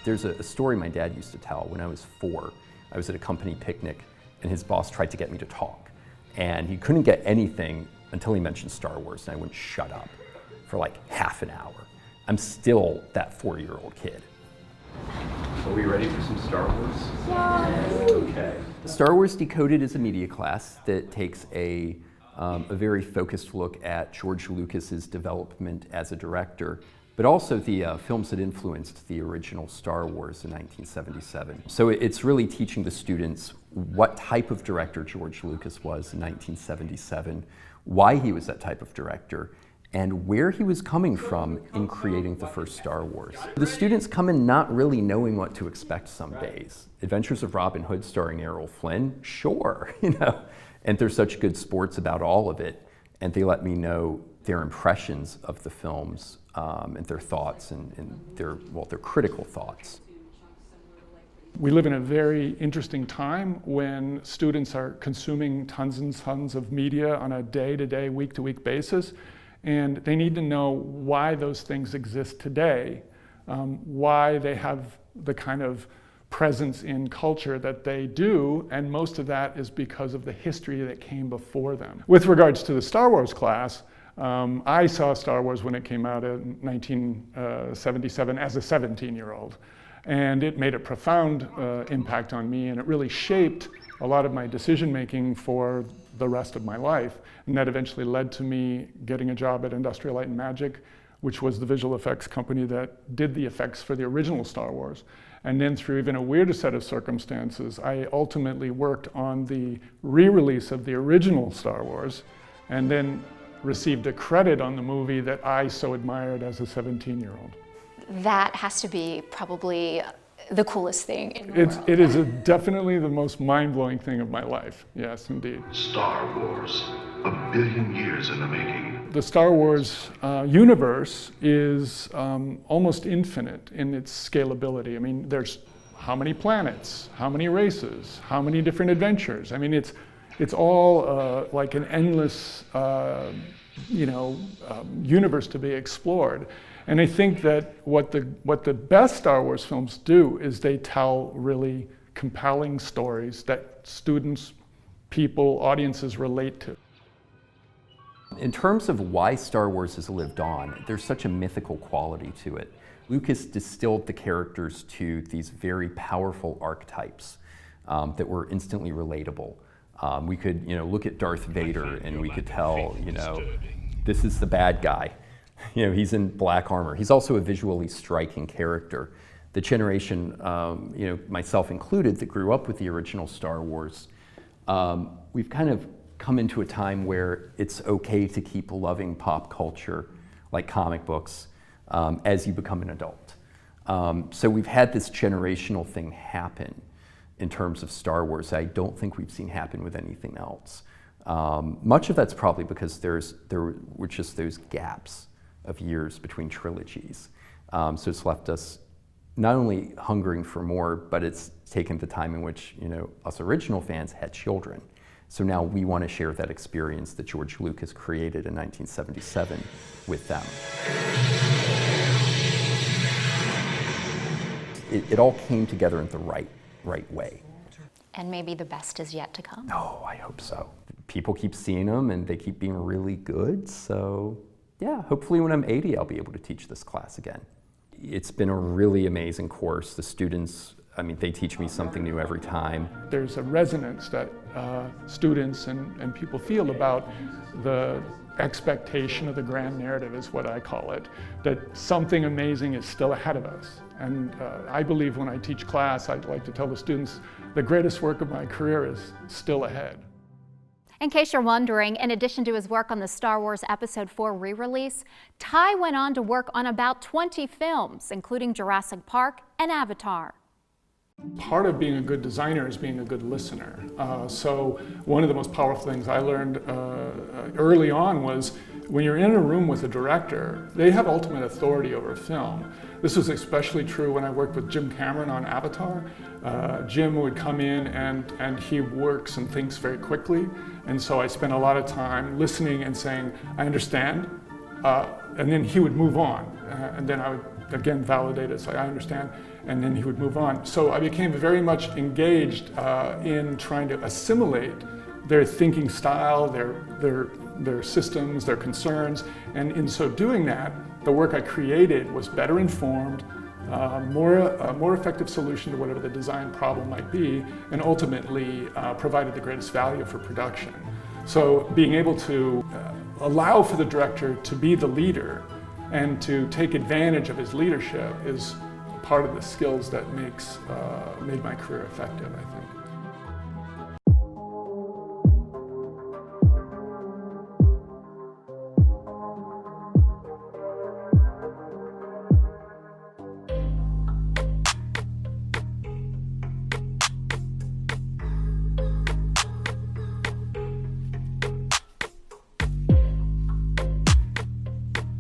There's a story my dad used to tell. When I was 4, I was at a company picnic and his boss tried to get me to talk. And he couldn't get anything until he mentioned Star Wars, and I wouldn't shut up for like half an hour. I'm still that 4-year-old kid. Are we ready for some Star Wars? Yes. Okay. Star Wars Decoded is a media class that takes a very focused look at George Lucas's development as a director, but also the films that influenced the original Star Wars in 1977. So it's really teaching the students what type of director George Lucas was in 1977, why he was that type of director, and where he was coming from in creating the first Star Wars. The students come in not really knowing what to expect some days. Adventures of Robin Hood starring Errol Flynn? Sure, And there's such good sports about all of it, and they let me know their impressions of the films and their thoughts and their critical thoughts. We live in a very interesting time when students are consuming tons and tons of media on a day-to-day, week-to-week basis, and they need to know why those things exist today, why they have the kind of presence in culture that they do, and most of that is because of the history that came before them. With regards to the Star Wars class, I saw Star Wars when it came out in 1977 as a 17-year-old. And it made a profound impact on me, and it really shaped a lot of my decision-making for the rest of my life. And that eventually led to me getting a job at Industrial Light and Magic, which was the visual effects company that did the effects for the original Star Wars. And then through even a weirder set of circumstances, I ultimately worked on the re-release of the original Star Wars, and then received a credit on the movie that I so admired as a 17-year-old. That has to be probably the coolest thing in the world. It is definitely the most mind-blowing thing of my life. Yes, indeed. Star Wars, 1 billion years in the making. The Star Wars universe is almost infinite in its scalability. I mean, there's how many planets, how many races, how many different adventures. I mean, it's all like an endless, universe to be explored. And I think that what the best Star Wars films do is they tell really compelling stories that students, people, audiences relate to. In terms of why Star Wars has lived on, there's such a mythical quality to it. Lucas distilled the characters to these very powerful archetypes that were instantly relatable. We could, look at Darth Vader and we could tell, this is the bad guy. He's in black armor. He's also a visually striking character. The generation, myself included, that grew up with the original Star Wars, we've kind of come into a time where it's okay to keep loving pop culture, like comic books, as you become an adult. So we've had this generational thing happen in terms of Star Wars I don't think we've seen happen with anything else. Much of that's probably because there were just those gaps of years between trilogies. So it's left us not only hungering for more, but it's taken the time in which us original fans had children. So now we want to share that experience that George Lucas created in 1977 with them. It all came together in the right way. And maybe the best is yet to come. Oh, I hope so. People keep seeing them and they keep being really good, so yeah, hopefully when I'm 80, I'll be able to teach this class again. It's been a really amazing course. The students, they teach me something new every time. There's a resonance that students and people feel about the expectation of the grand narrative, is what I call it, that something amazing is still ahead of us. And I believe when I teach class, I'd like to tell the students the greatest work of my career is still ahead. In case you're wondering, in addition to his work on the Star Wars Episode 4 re-release, Ty went on to work on about 20 films, including Jurassic Park and Avatar. Part of being a good designer is being a good listener. So one of the most powerful things I learned early on was when you're in a room with a director, they have ultimate authority over a film. This was especially true when I worked with Jim Cameron on Avatar. Jim would come in and he works and thinks very quickly. And so I spent a lot of time listening and saying, I understand. And then he would move on. And then I would again validate it, say I understand, and then he would move on. So I became very much engaged in trying to assimilate their thinking style, their systems, their concerns, and in so doing that, the work I created was better informed, a more effective solution to whatever the design problem might be, and ultimately provided the greatest value for production. So being able to allow for the director to be the leader and to take advantage of his leadership is part of the skills that made my career effective, I think.